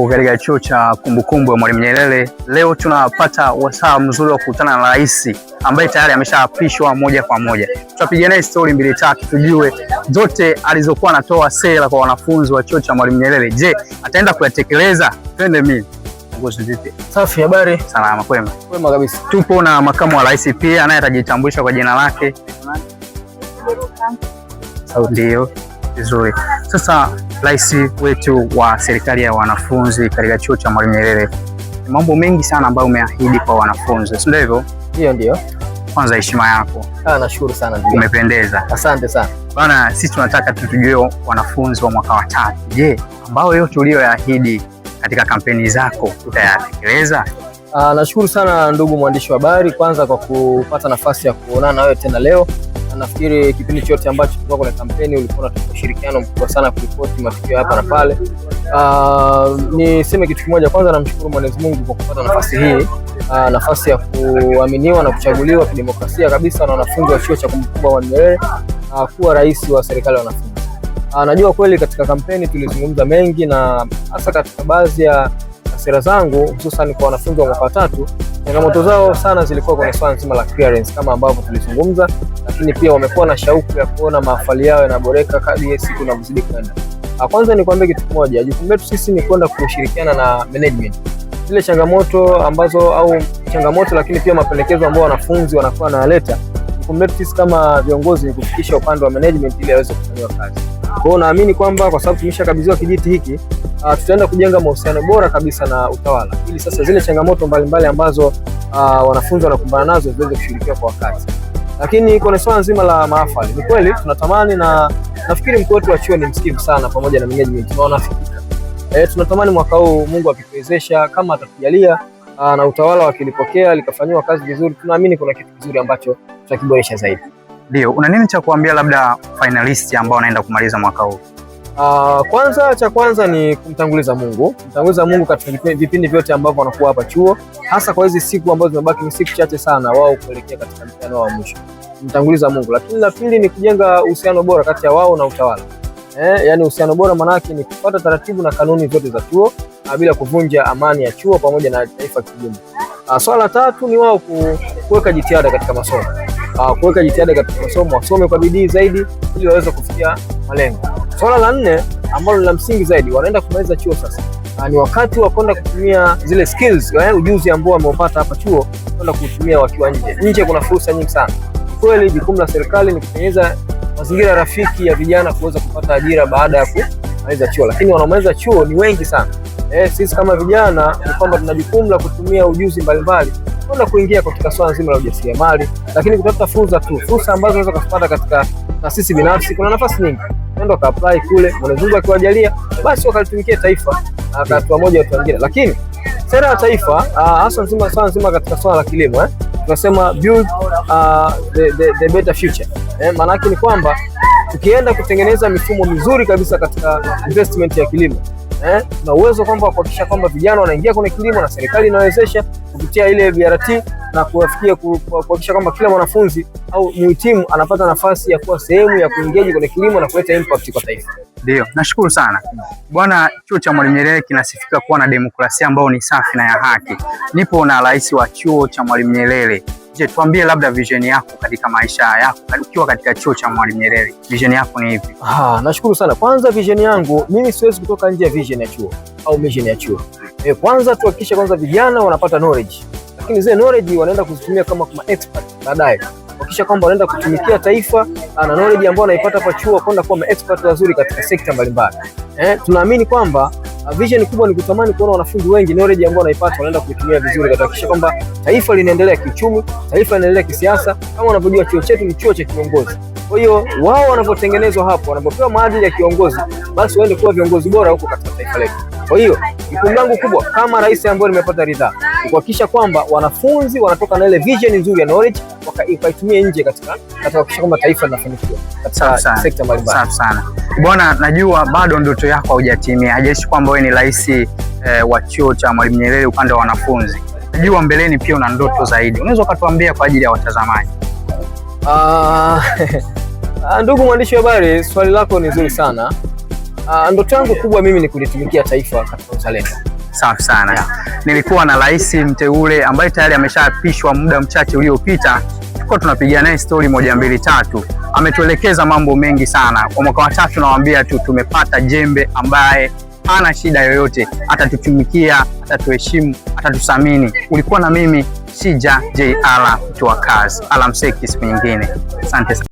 Katika chuo cha kumbukumbu ya Mwalimu Nyerere, leo tunapata wasaa mzuri wa kukutana na rais ambaye tayari ameshaapishwa moja kwa moja. Tutapiga naye story mbili tatu tujue zote alizokuwa anatoa sera kwa wanafunzi wa chuo cha Mwalimu Nyerere. Je, ataenda kuyatekeleza? Twende mimi. Ngozi vipi? Safi, habari? Salama, kwema. Kwema kabisa. Tupo na makamu wa rais pia naye atajitambulisha kwa jina lake. Ndio. Vizuri. Sasa rais wetu wa serikali ya wanafunzi katika chuo cha Mwalimu Nyerere, mambo mengi sana ambayo umeahidi kwa wanafunzi, si ndivyo? Ndio. Kwanza heshima yako. Nashukuru sana ndugu. Umependeza. Asante sana. Bana, sisi tunataka tutujue wanafunzi wa mwaka wa 3. Je, ambao yote uliyoyaahidi katika kampeni zako utayatekeleza? Nashukuru sana ndugu mwandishi wa habari, kwanza kwa kupata nafasi ya kuonana na wewe tena leo. Nafikiri kipindi chote ambacho tulikuwa kwenye kampeni ulikuwa na ushirikiano mkubwa sana kuripoti matukio hapa na pale. Niseme kitu kimoja, kwanza namshukuru Mwenyezi Mungu kwa kupata nafasi hii, nafasi ya kuaminiwa na kuchaguliwa kidemokrasia kabisa na wanafunzi wa chuo cha kumbukumbu Mwalimu Nyerere kuwa rais wa serikali ya wanafunzi. Najua kweli katika kampeni tulizungumza mengi, na hasa katika baadhi ya sera zangu hususan kwa wanafunzi wa mwaka wa 3, changamoto zao sana zilikuwa kwenye swala nzima la clearance kama ambavyo tulizungumza, lakini pia wamekuwa na shauku ya kuona mahafali yao yanaboreka kadri siku zinazozidi kwenda. Kwanza nikwambie kitu kimoja, jukumu letu sisi ni kwenda kushirikiana na management zile changamoto lakini pia mapendekezo ambayo wanafunzi wanakuwa wanaleta. Jukumu letu sisi kama viongozi ni kufikisha upande wa management ili aweze kufanywa kazi. Kwa hiyo naamini kwamba kwa sababu tumeshakabidhiwa kijiti hiki, tutaenda kujenga mahusiano bora kabisa na utawala ili sasa zile changamoto mbalimbali ambazo wanafunzi wanakumbana nazo ziweze kushirikiwa kwa wakati. Lakini kwa swala nzima la mahafali, ni kweli tunatamani, na nafikiri mkuu wetu wa chuo ni msikivu sana pamoja na management, tunaona fikika. Tunatamani mwaka huu Mungu akituwezesha, kama atatujalia na utawala wakilipokea likafanywa kazi vizuri, tunaamini kuna kitu kizuri ambacho tutakiboresha zaidi. Ndio, una nini cha kuambia labda finalist ambao wanaenda kumaliza mwaka huu? Cha kwanza ni kumtanguliza Mungu katika vipindi vyote ambavyo wanakuwa hapa chuo, hasa kwa hizi siku ambazo zimebaki, ni siku chache sana wao kuelekea katika mtihani wa mwisho. Kumtanguliza Mungu. Lakini la pili ni kujenga uhusiano bora kati ya wao na utawala. Yaani uhusiano bora maana yake ni kufuata taratibu na kanuni zote za chuo bila kuvunja amani ya chuo pamoja na taifa kijumla. Swala la tatu ni wao kuweka jitihada katika masomo. Wasome kwa bidii zaidi ili waweze kufikia malengo. Swala la 4 ambalo la msingi zaidi, wanaenda kumaliza chuo sasa. Ni wakati wa kwenda kutumia zile skills, ujuzi ambao wameupata hapa chuo, kwenda kutumia wakiwa nje. Nje kuna fursa nyingi sana. Kweli jukumu la serikali ni kutengeneza mazingira rafiki ya vijana kuweza kupata ajira baada ya kumaliza chuo, lakini wanaomaliza chuo ni wengi sana. Sisi kama vijana ni kwamba tuna jukumu la kutumia ujuzi mbalimbali kwenda kuingia katika swala nzima la ujasiriamali, lakini kutafuta fursa ambazo unaweza kupata katika taasisi binafsi. Kuna nafasi nyingi, nenda ka apply kule, Mwenyezi Mungu akiwajalia basi wakalitumikia taifa hatua moja au nyingine. Lakini sera ya taifa hasa swala nzima katika swala la kilimo, tunasema build the better future. Maana yake ni kwamba tukienda kutengeneza mifumo mizuri kabisa katika investment ya kilimo, na uwezo kwamba kuhakikisha kwamba vijana wanaingia kwenye kilimo na serikali inawezesha kupitia ile BRT na kuhakikisha kwamba kila mwanafunzi au muhitimu anapata nafasi ya kuwa sehemu ya kuingia kwenye kilimo na kuleta impact kwa taifa. Ndio, nashukuru sana. Bwana, chuo cha Mwalimu Nyerere kinasifika kuwa na demokrasia ambayo ni safi na ya haki. Nipo na rais wa chuo cha Mwalimu Nyerere. Je, tuambie labda vision yako katika maisha yako ukiwa katika chuo cha Mwalimu Nyerere. Vision yako ni ipi? Nashukuru sana. Kwanza vision yangu, mimi siwezi kutoka nje ya vision ya chuo au mission ya chuo. Kwanza tuhakikishe kwanza vijana wanapata knowledge. Lakini zile knowledge wanaenda kuzitumia kama expert baadaye. Hakikisha kwamba wanaenda kutumikia taifa na knowledge ambayo wanaipata hapa chuo kwenda kuwa expert wazuri katika sekta mbalimbali. Tunaamini kwamba vision kubwa ni kutamani kuona wanafunzi wengi knowledge ambayo wanaipata wanaenda kuitumia vizuri katika kuhakikisha kwamba taifa linaendelea kiuchumi, taifa linaendelea kisiasa. Kama unavyojua chuo chetu ni chuo cha kiongozi. Kwa hiyo wao wanapotengenezwa hapo, wanapopewa maadili ya kiongozi, basi waende kuwa viongozi bora huko katika taifa letu. Kwa hiyo jukumu langu kubwa kama rais ambaye nimepata ridhaa ni kuhakikisha kwamba wanafunzi wanatoka na ile vision nzuri ya knowledge wakaitumie nje katika kuhakikisha kwamba taifa linafanikiwa katika sekta mbalimbali. Safi sana. Bwana, najua bado ndoto yako haujatimia. Hajaishi kwamba wewe ni rais wa chuo cha Mwalimu Nyerere upande wa wanafunzi. Najua mbeleni pia una ndoto zaidi. Unaweza ukatuambia kwa ajili ya watazamaji? Ndugu mwandishi wa habari, swali lako ni zuri sana. Ndoto yangu kubwa mimi ni kulitumikia taifa katika uzalendo. Safi sana. Nilikuwa na rais mteule ambaye tayari ameshaapishwa muda mchache uliopita. Tulikuwa tunapiga naye story 1 2 3. Ametuelekeza mambo mengi sana. Kwa mwaka wa 3 nawaambia tu tumepata jembe ambaye hana shida yoyote, atatutumikia, atatuheshimu, atatusamini. Ulikuwa na mimi Shija JR mtu wa kazi. Alamseki siku nyingine. Asante sana.